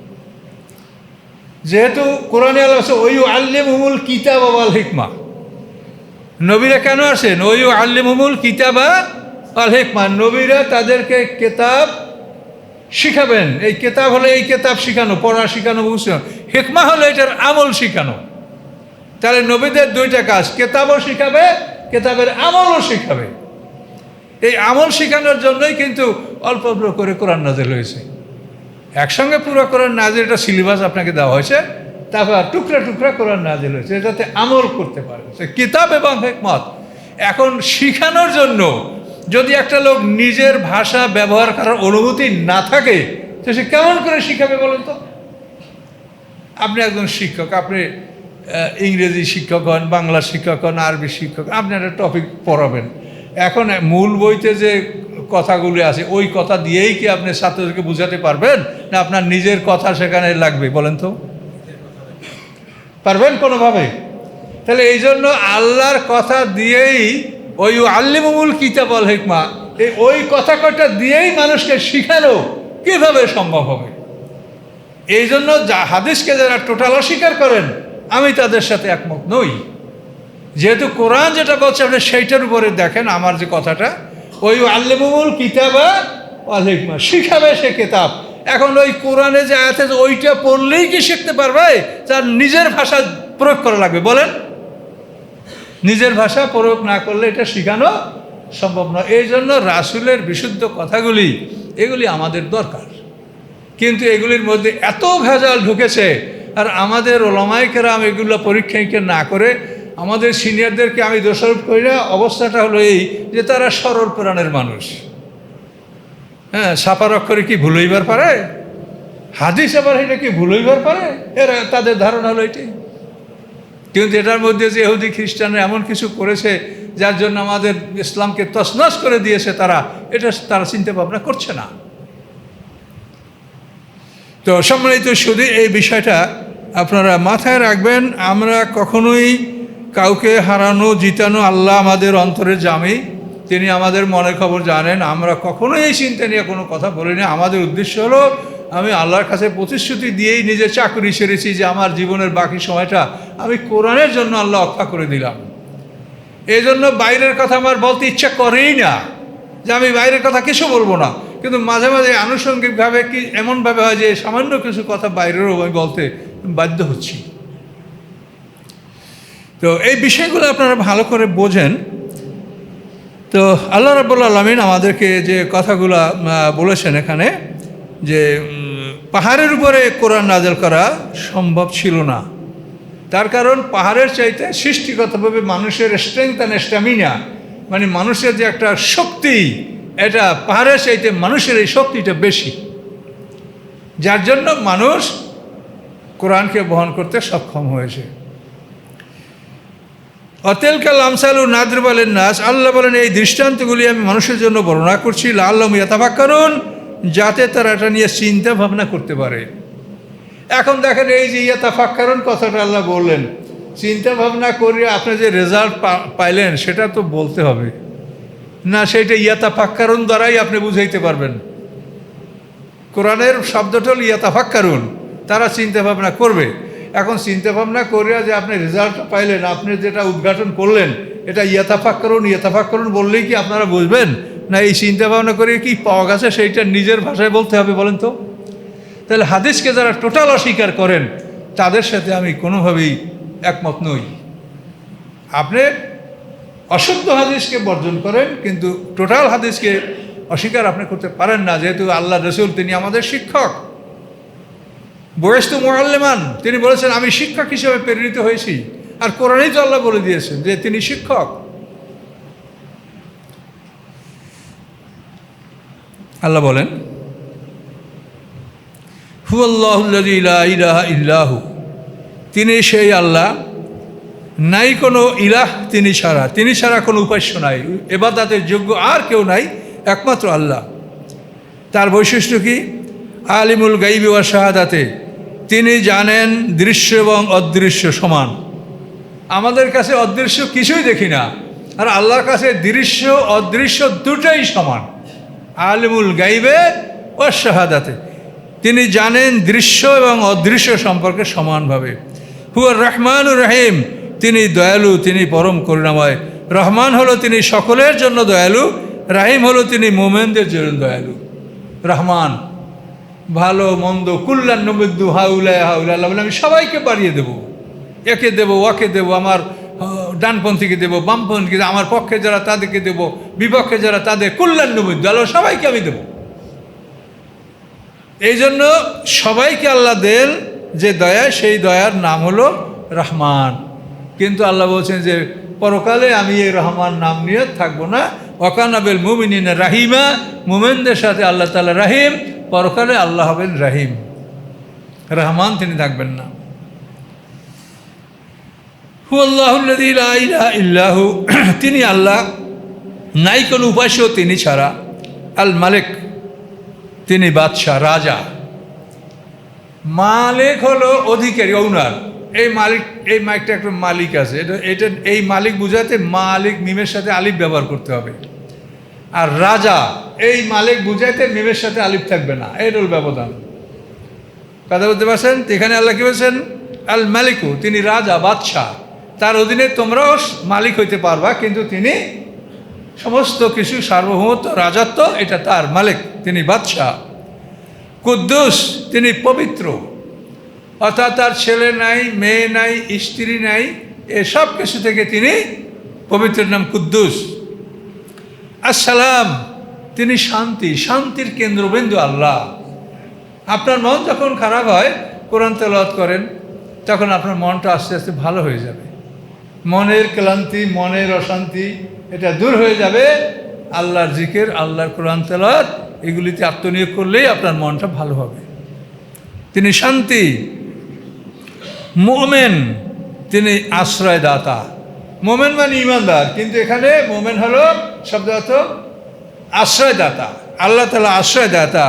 যেহেতু কোরআনে আল্লাহ ওই আল্লিমুল কিতাব ওয়াল হিকমা, নবীরা কেন আসেন? ওই আল্লিমুল কিতাব ওয়াল হিকমা, নবীরা তাদেরকে কেতাব শিখাবেন। এই কেতাব হলো এই কেতাব শিখানো, পড়া শিখানো, বুঝছেন? হিকমা হলো এটার আমল শিখানো। তাহলে নবীদের দুইটা কাজ, কেতাবও শিখাবে, কেতাবের আমলও শিখাবে। এই আমল শিখানোর জন্যই কিন্তু অল্প অল্প করে কোরআন নাযিল হয়েছে। একসঙ্গে পুরো কোরআন নাযিল, এটা সিলেবাস আপনাকে দেওয়া হয়েছে, তারপর টুকরা টুকরা কোরআন নাযিল হয়েছে যাতে আমল করতে পারে, কিতাব এবং হিকমত। এখন শিখানোর জন্য যদি একটা লোক নিজের ভাষা ব্যবহার করার অনুভূতি না থাকে, তো সে কেমন করে শিখাবে বলেন তো? আপনি একজন শিক্ষক, আপনি ইংরেজি শিক্ষক হন, বাংলা শিক্ষক হন, আরবি শিক্ষক, আপনি একটা টপিক পড়াবেন। এখন মূল বইতে যে কথাগুলি আছে ওই কথা দিয়েই কি আপনি ছাত্রদেরকে বোঝাতে পারবেন, না আপনার নিজের কথা সেখানে লাগবে? বলেন তো, পারবেন কোনোভাবে? তাহলে এই জন্য আল্লাহর কথা দিয়েই, ওই আল্লিমুল কিতাব ওয়াল হিকমা, ওই কথা কটা দিয়েই মানুষকে শিখানো কিভাবে সম্ভব হবে? এই জন্য হাদিসকে যারা টোটাল অস্বীকার করেন, আমি তাদের সাথে একমত নই। যেহেতু কোরআন যেটা বলছে আপনি সেইটার উপরে দেখেন। আমার যে কথাটা, ওই আল্লিমুল কিতাব ওয়াল হিকমা, শিখাবে সে কিতাব। এখন ওই কোরআনে যে আয়াত আছে ওইটা পড়লেই কি শিখতে পারবে? তার নিজের ভাষা প্রয়োগ করা লাগবে। বলেন, নিজের ভাষা প্রয়োগ না করলে এটা শেখানো সম্ভব নয়। এই জন্য রাসূলের বিশুদ্ধ কথাগুলি, এগুলি আমাদের দরকার। কিন্তু এগুলির মধ্যে এত ভেজাল ঢুকেছে, আর আমাদের ওলামায়ে কেরাম এগুলো পরীক্ষা না করে আমাদের সিনিয়রদেরকে আমি দোষারোপ করি না। অবস্থাটা হলো এই যে তারা সরল প্রাণের মানুষ। হ্যাঁ, ছাপার অক্ষরে কি ভুল হইবার পারে? হাদিস আবার এটা কি ভুল হইবার পারে? এরা তাদের ধারণা হলো এটাই। কিন্তু এটার মধ্যে যে ইহুদি খ্রিস্টানরা এমন কিছু করেছে যার জন্য আমাদের ইসলামকে তছনছ করে দিয়েছে, তারা চিন্তা ভাবনা করছে না। তো সম্মানিত শুধু এই বিষয়টা আপনারা মাথায় রাখবেন। আমরা কখনোই কাউকে হারানো জিতানো, আল্লাহ আমাদের অন্তরে জামি, তিনি আমাদের মনের খবর জানেন। আমরা কখনোই এই চিন্তা নিয়ে কোনো কথা বলি না। আমাদের উদ্দেশ্য হলো, আমি আল্লাহর কাছে প্রতিশ্রুতি দিয়েই নিজের চাকরি সেরেছি যে আমার জীবনের বাকি সময়টা আমি কোরআনের জন্য আল্লাহ অক্ষা করে দিলাম। এই জন্য বাইরের কথা আমার বলতে ইচ্ছা করেই না, যে আমি বাইরের কথা কিছু বলবো না। কিন্তু মাঝে মাঝে আনুষঙ্গিকভাবে কি এমনভাবে হয় যে সামান্য কিছু কথা বাইরেরও আমি বলতে বাধ্য হচ্ছি। তো এই বিষয়গুলো আপনারা ভালো করে বোঝেন। তো আল্লাহ রাব্বুল আলামিন আমাদেরকে যে কথাগুলো বলেছেন এখানে, যে পাহাড়ের উপরে কোরআন নাযিল করা সম্ভব ছিল না। তার কারণ পাহাড়ের চাইতে সৃষ্টিগতভাবে মানুষের স্ট্রেংথ অ্যান্ড স্ট্যামিনা, মানে মানুষের যে একটা শক্তি, এটা পাহাড়ের চাইতে মানুষের এই শক্তিটা বেশি, যার জন্য মানুষ কোরআনকে বহন করতে সক্ষম হয়েছে। অতেলকাল আমসালু নাদরিবু লিন-নাস, আল্লাহ বলেন এই দৃষ্টান্তগুলি আমি মানুষের জন্য বর্ণনা করছি, লাআল্লাহুম ইয়াতাফাক্কারুন, যাতে তারা এটা নিয়ে চিন্তা ভাবনা করতে পারে। এখন দেখেন, এই যে ইয়াতাফাক্কারুন কথাটা আল্লাহ বললেন, চিন্তা ভাবনা করে আপনি যে রেজাল্ট পাইলেন সেটা তো বলতে হবে না, সেইটা ইয়াতাফাক্কারুন দ্বারাই আপনি বুঝাইতে পারবেন। কোরআনের শব্দটা হল ইয়াতাফাক্কারুন, তারা চিন্তা ভাবনা করবে। এখন চিন্তা ভাবনা করিয়া যে আপনি রেজাল্ট পাইলেন, আপনি যেটা উদ্ঘাটন করলেন, এটা ইয়াতাফাক্কারুন বললেই কি আপনারা বুঝবেন? না এই চিন্তা ভাবনা করে কি পাওয়া গেছে সেইটা নিজের ভাষায় বলতে হবে বলেন তো? তাহলে হাদিসকে যারা টোটাল অস্বীকার করেন তাদের সাথে আমি কোনোভাবেই একমত নই। আপনি অশুদ্ধ হাদিসকে বর্জন করেন, কিন্তু টোটাল হাদিসকে অস্বীকার আপনি করতে পারেন না, যেহেতু আল্লাহ রসুল তিনি আমাদের শিক্ষক। বয়স্তু মুআল্লিমান, তিনি বলেছেন আমি শিক্ষক হিসেবে প্রেরিত হয়েছি, আর কোরআনেই তো আল্লাহ বলে দিয়েছেন যে তিনি শিক্ষক। আল্লাহ বলেন হুয়াল্লাহুল্লাযী লা ইলাহা ইল্লাহু, তিনি সেই আল্লাহ, নাই কোনো ইলাহ তিনি ছাড়া কোনো উপাস্য নাই, ইবাদতের যোগ্য আর কেউ নাই, একমাত্র আল্লাহ। তার বৈশিষ্ট্য কি? আলিমুল গাইবি ওয়া শাহাদাতে, তিনি জানেন দৃশ্য এবং অদৃশ্য সমান। আমাদের কাছে অদৃশ্য কিছুই দেখি না, আর আল্লাহর কাছে দৃশ্য অদৃশ্য দুটাই সমান। আলিমুল গাইবে ওয়া শাহাদাতে, তিনি জানেন দৃশ্য এবং অদৃশ্য সম্পর্কে সমানভাবে। হুয়ার রহমানুর রহিম, তিনি দয়ালু, তিনি পরম করুণাময়। রহমান হলো তিনি সকলের জন্য দয়ালু, রাহিম হলো তিনি মোমেনদের জন্য দয়ালু। রহমান, ভালো মন্দ, কুল্লান নবিদ্দু হাউলা হাউলা, আল্লাহ বলে আমি সবাইকে বাড়িয়ে দেবো, একে দেবো ওকে দেবো, আমার ডানপন্থীকে দেবো বামপন্থীকে দেবো, আমার পক্ষে যারা তাদেরকে দেবো, বিপক্ষে যারা তাদের, কুল্লান নবিদ্দু, আল্লাহ সবাইকে আমি দেবো। এই জন্য সবাইকে আল্লাহ দেন যে দয়া, সেই দয়ার নাম হলো রহমান। কিন্তু আল্লাহ বলছেন যে পরকালে আমি এই রহমান নাম নিয়ে থাকবো না। ওয়াকানা বিল মুমিনিনা রাহিমা, মুমিনদের সাথে আল্লাহ তাআলা রাহিম, পরকালে আল্লাহ হবেন রাহিম, রহমান তিনি থাকবেন না। হুয়াল্লাহুল্লাযী লা ইলাহা ইল্লাহু, তিনি আল্লাহ, নাই কোনো উপাস্য তিনি ছাড়া। আল মালিক, তিনি বাদশাহ, রাজা। মালিক হলো অধিকারী, ওনার। এই মালিক, এই মাইকটা একটা মালিক আছে, এটা এই মালিক বুঝাতে মালিক মিমের সাথে আলিফ ব্যবহার করতে হবে। আর রাজা, এই মালিক বুঝাইতে মিমের সাথে আলিফ থাকবে না, এর ব্যবধান। কথা বলতে পারছেন? এখানে আল্লাহ কি বলছেন? আল মালিকু, তিনি রাজা, বাদশাহ, তার অধীনে তোমরাও মালিক হইতে পারবা, কিন্তু তিনি সমস্ত কিছু সার্বভৌমত্ব, রাজত্ব এটা তার, মালিক তিনি বাদশাহ। কুদ্দুস, তিনি পবিত্র, অর্থাৎ তার ছেলে নাই, মেয়ে নাই, স্ত্রী নাই, এসব কিছু থেকে তিনি পবিত্র, নাম কুদ্দুস। আসসালাম, তিনি শান্তি, শান্তির কেন্দ্রবিন্দু আল্লাহ। আপনার মন যখন খারাপ হয়, কোরআন তেলাওয়াত করেন, তখন আপনার মনটা আস্তে আস্তে ভালো হয়ে যাবে। মনের ক্লান্তি, মনের অশান্তি, এটা দূর হয়ে যাবে। আল্লাহর জিকির, আল্লাহর কোরআন তেলাওয়াত, এগুলিতে আত্মনিয়োগ করলেই আপনার মনটা ভালো হবে। তিনি শান্তি। মোমেন, তিনি আশ্রয়দাতা। মোমেন মানে ইমানদার, কিন্তু এখানে মোমেন হলো শব্দ অর্থ আশ্রয়দাতা, আল্লাহ তাআলা আশ্রয়দাতা।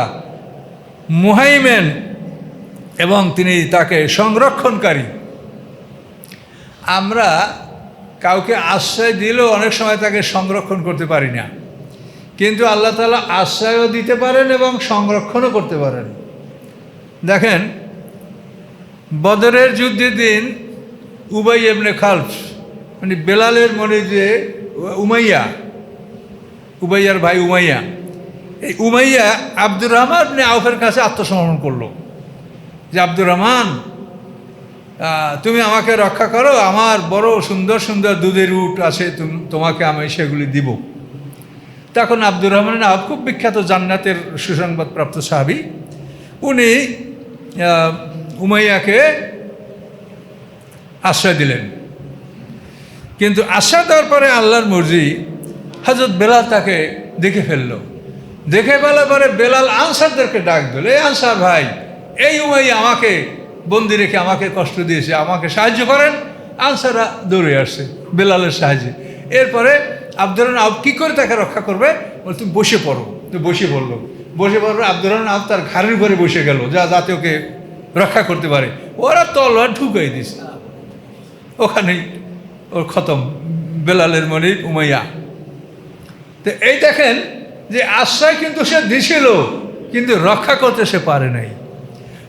মুহাইমেন, এবং তিনি তাকে সংরক্ষণকারী। আমরা কাউকে আশ্রয় দিলেও অনেক সময় তাকে সংরক্ষণ করতে পারি না, কিন্তু আল্লাহ তাআলা আশ্রয়ও দিতে পারেন এবং সংরক্ষণও করতে পারেন। দেখেন, বদরের যুদ্ধের দিন উবাই ইবনে খালফ, মানে বেলালের মনে যে উমাইয়ার ভাই উমাইয়া, এই উমাইয়া আব্দুর রহমান ইবনে আউফের কাছে আত্মসমর্পণ করলো যে আব্দুর রহমান, তুমি আমাকে রক্ষা করো, আমার বড় সুন্দর সুন্দর দুধের উট আছে, তোমাকে আমি সেগুলি দিব। তখন আব্দুর রহমান আউফ, খুব বিখ্যাত জান্নাতের সুসংবাদপ্রাপ্ত সাহাবী, উনি উমাইয়াকে আশ্রয় দিলেন। কিন্তু আশ্রয় দেওয়ার পরে আল্লাহর মর্জি, হযরত বেলাল তাকে দেখে ফেললো। দেখে ফেলার পরে বেলাল আনসারদেরকে ডাক দিল, এই আনসার ভাই, এই উমাইয়া আমাকে বন্দি রেখে আমাকে কষ্ট দিয়েছে, আমাকে সাহায্য করেন। আনসাররা দৌড়ে আসছে বেলালের সাহায্যে। এরপরে আব্দুর রহমান আউফ কী করে তাকে রক্ষা করবে? বলে তুমি বসে পড়ো। তো বসে পড়লো। বসে পড়বে আব্দুর রহমান আউফ তার ঘাড়ের উপরে বসে গেল, যাতে ওকে রক্ষা করতে পারে। ওরা তলোয়ার ঢুকাই দিছে, ওখানেই ওর খতম, বেলালের মনে উমাইয়া। তো এই দেখেন যে আশ্রয় কিন্তু সে দিছিল, কিন্তু রক্ষা করতে সে পারে নাই।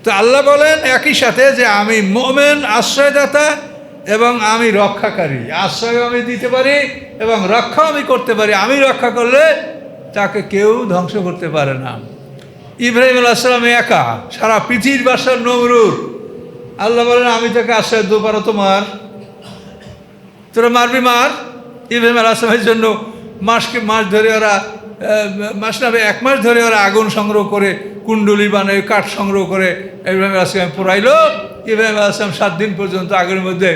তো আল্লাহ বলেন একই সাথে যে আমি মুমিন, আশ্রয়দাতা এবং আমি রক্ষাকারী, আশ্রয় আমি দিতে পারি এবং রক্ষা আমি করতে পারি। আমি রক্ষা করলে তাকে কেউ ধ্বংস করতে পারে না। ইব্রাহিম আলাইহিস সালাম একা, সারা পৃথিবীর বাসার নমরুদ। আল্লাহ বলেন আমি তাকে আশ্রয় দেবো, পারো তোমার, তোরা মারবি মার। ইব্রাহিম আলাইহিস সালামের জন্য মাস ধরে ওরা এক মাস ধরে ওরা আগুন সংগ্রহ করে, কুণ্ডলি বানায়, কাঠ সংগ্রহ করে ইব্রাহিম আলাইহিস সালাম পোড়াইলো। ইব্রাহিম আলাইহিস সালাম 7 দিন পর্যন্ত আগুনের মধ্যে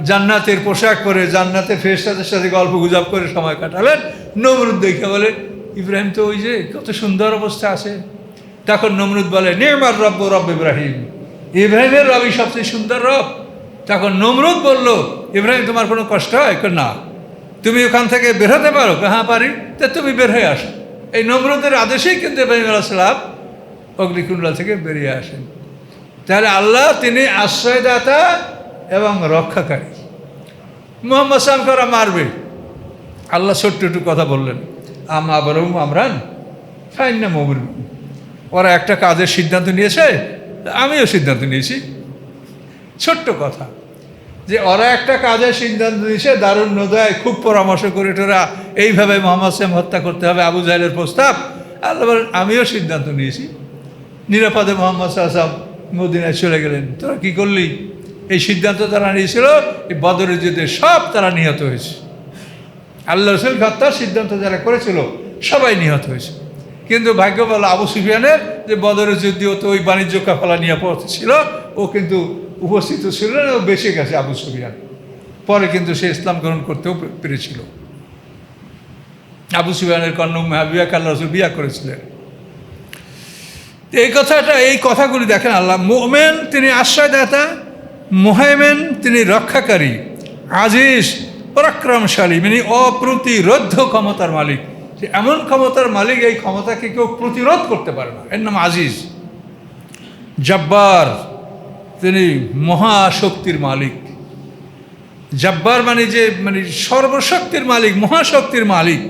জান্নাতের পোশাক পরে, জান্নাতের ফেরেশতাদের সাথে গল্প গুজব করে সময় কাটালেন। নমরুদ দেখে বলে ইব্রাহিম তো ওই যে কত সুন্দর অবস্থা আছে। তখন নমরুদ বলে নি'মার রব্বু রব্ব ইব্রাহিম, ইব্রাহিমের রবই সবচেয়ে সুন্দর রব। তখন নমরুদ বলল ইব্রাহিম তোমার কোনো কষ্ট হয়? না। তুমি ওখান থেকে বের হতে পারো? হ্যাঁ পারি। তা তুমি বের হয়ে আসো। এই নমরুদের আদেশেই কিন্তু ইব্রাহিম আলাইহিস সালাম অগ্নিকুণ্ড থেকে বেরিয়ে আসেন। তাহলে আল্লাহ তিনি আশ্রয়দাতা এবং রক্ষাকারী। মুহাম্মদ সাল্লাল্লাহু আলাইহি ওয়া সাল্লামকে মারবে, আল্লাহ ছোট্ট একটু কথা বললেন, আমরান ফাইন্না মুমিনুন। ওরা একটা কাজের সিদ্ধান্ত নিয়েছে, আমিও সিদ্ধান্ত নিয়েছি। ছোট্ট কথা যে ওরা একটা কাজের সিদ্ধান্ত নিয়েছে, দারুণ নদায় খুব পরামর্শ করে তোরা এইভাবে মোহাম্মদ সাল্লাম হত্যা করতে হবে, আবু জাহেলের প্রস্তাব। আল্লাহ বলেন আমিও সিদ্ধান্ত নিয়েছি। নিরাপদে মোহাম্মদ সাল্লাল্লাহু আলাইহি ওয়াসাল্লাম মদিনায় চলে গেলেন। তোরা কী করলি? এই সিদ্ধান্ত তারা নিয়েছিল, এই বদরের যুদ্ধে সব তারা নিহত হয়েছে। আল্লাহ রাসূল হত্যার সিদ্ধান্ত যারা করেছিল সবাই নিহত হয়েছে। কিন্তু ভাগ্য ভালো আবু সুফিয়ানের, যে বদরের যুদ্ধেও তো ওই বাণিজ্য কাফেলা নিয়ে ছিল, ও কিন্তু উপস্থিত ছিল না, ও বেঁচে গেছে আবু সুফিয়ান। পরে কিন্তু সে ইসলাম গ্রহণ করতেও পেরেছিল। আবু সুফিয়ানের কন্যা উম্মে হাবিবাকে আল্লাহ রাসূল বিয়ে করেছিলেন। এই কথাগুলি দেখেন, আল্লাহ মুমিন তিনি আশ্রয়দাতা, মুহাইমিন তিনি রক্ষাকারী, আজিজ পরাক্রমশালী মানে অপ্রতিরোধ্য ক্ষমতার মালিক। যে এমন ক্ষমতার মালিক, এই ক্ষমতাকে কেউ প্রতিরোধ করতে পারে না, এর নাম আজিজ। জব্বার তিনি মহাশক্তির মালিক। জব্বার মানে সর্বশক্তির মালিক, মহাশক্তির মালিক।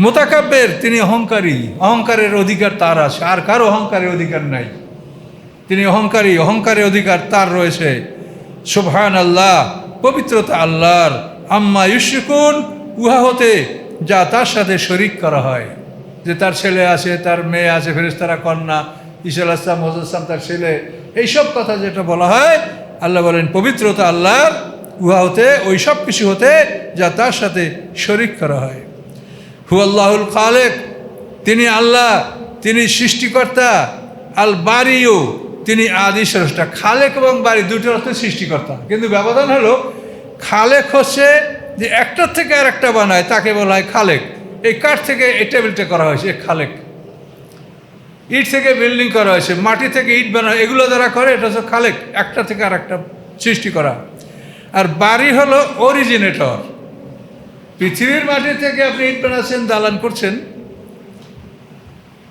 মুতাকাব্বির তিনি অহংকারী, অহংকারের অধিকার তার আছে, আর কারো অহংকারের অধিকার নাই। তিনি অহংকারী, অহংকারের অধিকার তার রয়েছে। সুবহানাল্লাহ, পবিত্রতা আল্লাহর। আম্মা ইউশরিকুন, উহা হতে যা তার সাথে শরিক করা হয়। যে তার ছেলে আছে, তার মেয়ে আছে, ফেরেশতারা কন্যা, ঈসা আলাইহিস সালাম, মুহাম্মদ সাল্লাল্লাহু আলাইহি ওয়াসাল্লাম তার ছেলে, এইসব কথা যেটা বলা হয়, আল্লাহ বলেন পবিত্রতা আল্লাহর, উহা হতে ওই সব কিছু হতে যা তার সাথে শরিক করা হয়। হুয়াল্লাহুল খালেক, তিনি আল্লাহ, তিনি সৃষ্টিকর্তা। আল বারিউ, তিনি আদি স্রষ্টা। খালেক এবং বারি দুটো অর্থে সৃষ্টিকর্তা, কিন্তু ব্যবধান হলো খালেক হচ্ছে যে একটার থেকে আর একটা বানায়, তাকে বলা হয় খালেক। এই কাঠ থেকে এই টেবিলটা করা হয়েছে, খালেক। ইট থেকে বিল্ডিং করা হয়েছে, মাটি থেকে ইট বানায়, এগুলো যারা করে এটা হচ্ছে খালেক, একটা থেকে আর একটা সৃষ্টি করা। আর বারি হলো অরিজিনেটর। পৃথিবীর মাটি থেকে আপনি ইট বানাচ্ছেন, দালান করছেন,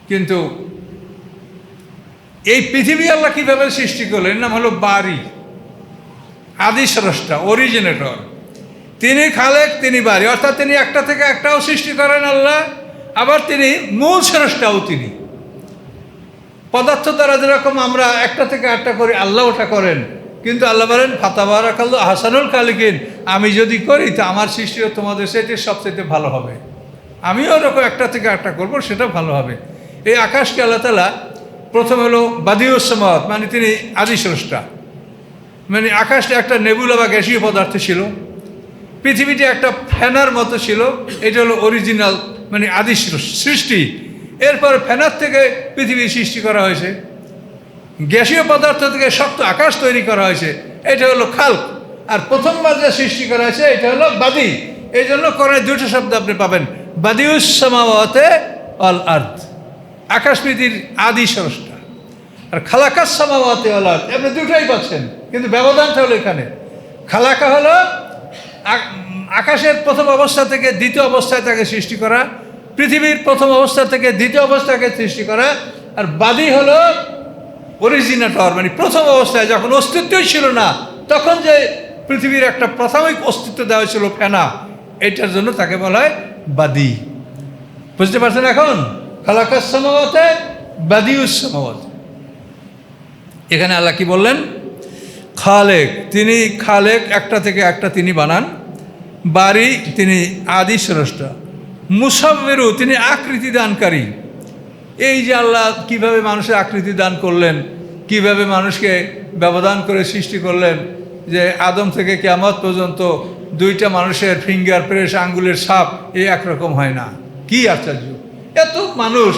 কিন্তু এই পৃথিবী আল্লাহ কীভাবে সৃষ্টি করলেন, নাম হলো বারি, আদি স্রষ্টা, অরিজিনেটর। তিনি খালেক, তিনি বারি, অর্থাৎ তিনি একটা থেকে একটাও সৃষ্টি করেন আল্লাহ, আবার তিনি মূল স্রষ্টাও তিনি। পদার্থ দ্বারা যেরকম আমরা একটা থেকে আটটা করি, আল্লাহ ওটা করেন। কিন্তু আল্লাহ বলেন ফাতাবারাকাল্লাহু আহসানুল খালিকিন, আমি যদি করি তা আমার সৃষ্টিও তোমাদের সাথে সবচেয়ে ভালো হবে। আমিও ওরকম একটা থেকে আটটা করবো, সেটা ভালো হবে। এই আকাশকে আল্লাহ তাআলা প্রথম হলো বাদিউস সামাওয়াত, মানে তিনি আদি স্রষ্টা। মানে আকাশটা একটা নেবুলা বা গ্যাসীয় পদার্থ ছিল, পৃথিবীটি একটা ফ্যানার মতো ছিল, এটা হলো অরিজিনাল মানে আদি সৃষ্টি। এরপর ফ্যানার থেকে পৃথিবী সৃষ্টি করা হয়েছে, গ্যাসীয় পদার্থ থেকে শক্ত আকাশ তৈরি করা হয়েছে, এটা হলো খালক। আর প্রথমবার যে সৃষ্টি করা হয়েছে এটা হলো বাদি। এই জন্য কোরআনে দুটো শব্দ আপনি পাবেন, বাদিউস সামাওয়াতে ওয়াল আরদ, আকাশ পৃথিবীর আদি স্রষ্টা। আর খালাকাস সামাওয়াতে ওয়াল আরদ, আপনি দুটোই পাচ্ছেন, কিন্তু ব্যবধানটা হলো এখানে। খালাকা হলো আকাশের প্রথম অবস্থা থেকে দ্বিতীয় অবস্থায় তাকে সৃষ্টি করা, পৃথিবীর প্রথম অবস্থা থেকে দ্বিতীয় অবস্থাকে সৃষ্টি করা। আর বাদি হলো অরিজিনেটর, মানে প্রথম অবস্থায় যখন অস্তিত্বই ছিল না, তখন যে পৃথিবীর একটা প্রাথমিক অস্তিত্ব দেওয়া হয়েছিল ফেনা, এটার জন্য তাকে বলা হয় বাদি। বুঝতে পারছেন এখন? খালাকাস সামাওয়াতে বাদিউস সামাওয়াত। এখানে আল্লাহ কি বললেন? খালেক, তিনি খালেক, একটা থেকে একটা তিনি বানান। বারি, তিনি আদি স্রষ্টা। মুসাব্বিরু, তিনি আকৃতি দানকারী। এই যে আল্লাহ কিভাবে মানুষের আকৃতি দান করলেন, কিভাবে মানুষকে ব্যবধান করে সৃষ্টি করলেন, যে আদম থেকে কিয়ামত পর্যন্ত দুইটা মানুষের ফিঙ্গার প্রেস, আঙ্গুলের ছাপ এই একরকম হয় না। কি আশ্চর্য! এত মানুষ,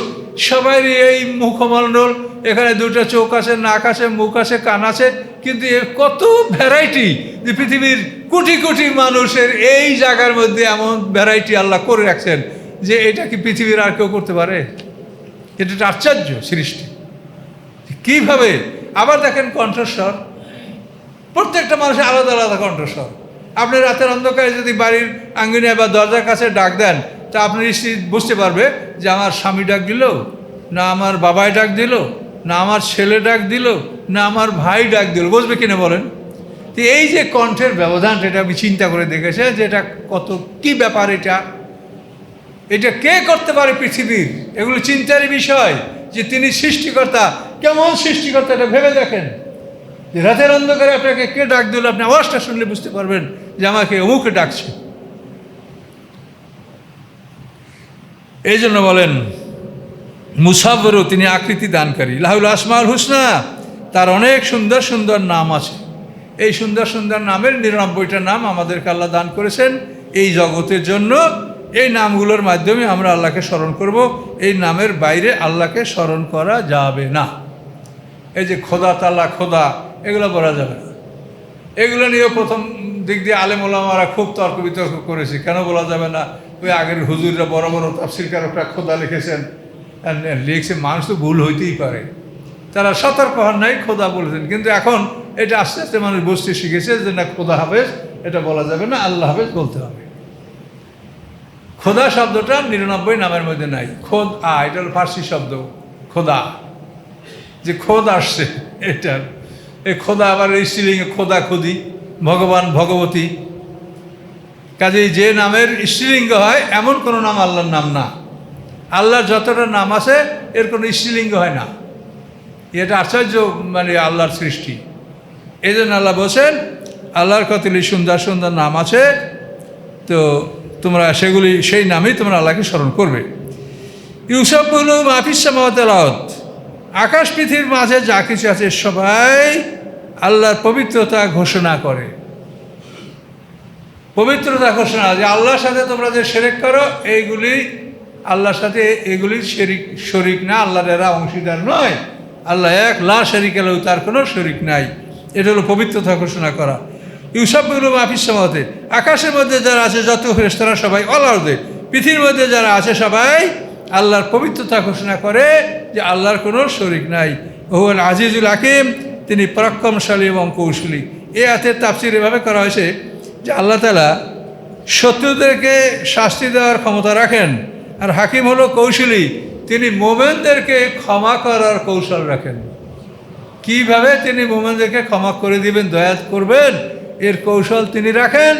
সবারই এই মুখমণ্ডল, এখানে দুটো চোখ আছে, নাক আছে, মুখ আছে, কান আছে, কিন্তু এর কত ভ্যারাইটি! যে পৃথিবীর কোটি কোটি মানুষের এই জায়গার মধ্যে এমন ভ্যারাইটি আল্লাহ করে রাখছেন যে এটা কি পৃথিবীর আর কেউ করতে পারে? এটা একটা আশ্চর্য সৃষ্টি। কিভাবে! আবার দেখেন কণ্ঠস্বর, প্রত্যেকটা মানুষের আলাদা আলাদা কণ্ঠস্বর। আপনি রাতের অন্ধকারে যদি বাড়ির আঙ্গিনায় বা দরজার কাছে ডাক দেন, তা আপনার স্ত্রী বুঝতে পারবে যে আমার স্বামী ডাক দিল, না আমার বাবাই ডাক দিল, না আমার ছেলে ডাক দিল, না আমার ভাই ডাক দিল। বুঝবে কিনা বলেন? তো এই যে কণ্ঠের ব্যবধান, এটা আমি চিন্তা করে দেখেছি যে এটা কত কি ব্যাপার। এটা কে করতে পারে পৃথিবীর? এগুলো চিন্তারই বিষয় যে তিনি সৃষ্টিকর্তা। কেমন সৃষ্টিকর্তা এটা ভেবে দেখেন। যে রাতের অন্ধকারে আপনাকে কে ডাক দিল, আপনি আওয়াজটা শুনলে বুঝতে পারবেন যে আমাকে অমুকে ডাকছে। এই জন্য বলেন মুসাব্বিরু, তিনি আকৃতি দানকারী। লাহুল আসমাউল হুসনা, তার অনেক সুন্দর সুন্দর নাম আছে। এই সুন্দর সুন্দর নামের 99টা নাম আমাদেরকে আল্লাহ দান করেছেন এই জগতের জন্য। এই নামগুলোর মাধ্যমে আমরা আল্লাহকে স্মরণ করব। এই নামের বাইরে আল্লাহকে স্মরণ করা যাবে না। এই যে খোদা তাআলা, খোদা, এগুলো বলা যাবে না। এগুলো নিয়েও প্রথম দিক দিয়ে আলেম ওলামারা খুব তর্ক বিতর্ক করেছে, কেন বলা যাবে না। ওই আগের হুজুররা, বড় বড় তাফসীরকারকরা খোদা লিখেছেন, লিখছে, মানুষ তো ভুল হইতেই পারে, তারা সতর্ক হন নাই, খোদা বলেছেন। কিন্তু এখন এটা আস্তে আস্তে মানুষ বুঝতে শিখেছে যে না, খোদা হাফেজ এটা বলা যাবে না, আল্লাহ হাফেজ বলতে হবে। খোদা শব্দটা 99 নামের মধ্যে নাই। খোদ এটা হল ফার্সি শব্দ, খোদা, যে খোদ আসছে এটার। এই খোদা আবার স্ত্রীলিঙ্গে খোদা, খুদি, ভগবান, ভগবতী। কাজেই যে নামের স্ত্রীলিঙ্গ হয় এমন কোনো নাম আল্লাহর নাম না। আল্লাহর যতটা নাম আছে এর কোনো স্ত্রীলিঙ্গ হয় না। এটা আশ্চর্য, মানে আল্লাহর সৃষ্টি। এই জন্য আল্লাহ বলছেন আল্লাহর কতগুলি সুন্দর সুন্দর নাম আছে, তো তোমরা সেগুলি, সেই নামেই তোমরা আল্লাহকে স্মরণ করবে। ইউসাব্বিহু মা ফিস সামাওয়াতি ওয়াল আরদ, আকাশ পৃথিবীর মাঝে যা কিছু আছে সবাই আল্লাহর পবিত্রতা ঘোষণা করে। পবিত্রতা ঘোষণা, যে আল্লাহর সাথে তোমরা যে শিরক করো এইগুলি আল্লাহর সাথে, এগুলি শরিক না, আল্লাহর এরা অংশীদার নয়। আল্লাহ এক, লা শারীকা লাহু, তার কোনো শরিক নাই। এটা হলো পবিত্রতা ঘোষণা করা। ইউসাব্বিহু মা ফিস সামাওয়াতি, আকাশের মধ্যে যারা আছে যত ফেরেশতারা সবাই, ওয়াল আরদি, পৃথিবীর মধ্যে যারা আছে সবাই আল্লাহর পবিত্রতা ঘোষণা করে যে আল্লাহর কোনো শরিক নাই। হুয়াল আজিজুল হাকিম, তিনি পরাক্রমশালী এবং কৌশলী। এই আয়াতের তাফসীর এভাবে করা হয়েছে যে আল্লাহ তাআলা শত্রুদেরকে শাস্তি দেওয়ার ক্ষমতা রাখেন, আর হাকিম হলো কৌশলী, তিনি মোমেনদেরকে ক্ষমা করার কৌশল রাখেন। কিভাবে তিনি মোমেনদেরকে ক্ষমা করে দিবেন, দয়া করবেন, এর কৌশল তিনি রাখেন,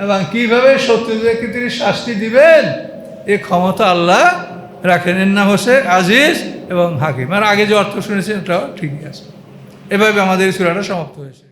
এবং কিভাবে শত্রুদেরকে তিনি শাস্তি দিবেন এর ক্ষমতা আল্লাহ রাখেন। এর নাম হচ্ছে আজিজ এবং হাকিম। আর আগে যে অর্থ শুনেছেন ওটাও ঠিকই আছে। এভাবে আমাদের সূরাটা সমাপ্ত হয়েছে।